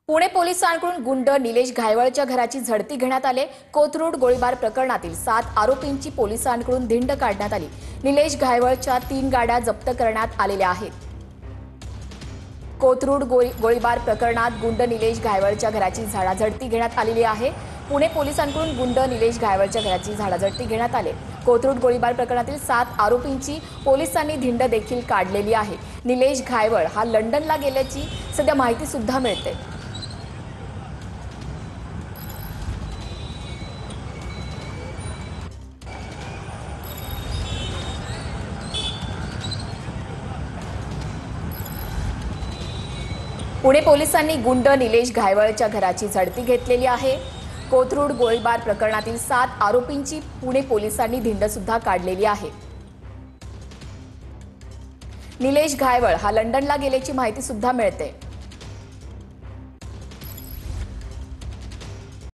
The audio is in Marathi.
पुणे पोलिसांकडून गुंड निलेश घायवळच्या घराची झडती घेण्यात आली। कोथरूड गोळीबार प्रकरणातील 7 आरोपींची पोलिसांकडून धिंड काढण्यात आली। निलेश घायवळच्या 3 गाड्या जप्त करण्यात आलेल्या आहेत। कोथरूड गोळीबार प्रकरणात गुंड निलेश घायवळच्या घराची झाडाझडती घेण्यात आलेली आहे। पुणे पोलिसांकडून गुंड निलेश घायवळच्या घराची झाडाझडती घेण्यात आली। कोथरूड गोळीबार प्रकरणातील 7 आरोपींची पोलिसांनी धिंड देखील काढलेली आहे। निलेश घायवळ हा लंडनला गेल्याची सध्या माहिती सुद्धा मिळते। पुणे पोलिसांनी गुंड निलेश घायवळच्या घराची झडती घेतलेली आहे। कोथरूड गोळीबार प्रकरणातील 7 आरोपींची पुणे पोलिसांनी धिंड सुद्धा काढलेली आहे। निलेश घायवळ हा लंडनला गेल्याची माहिती सुद्धा मिळते।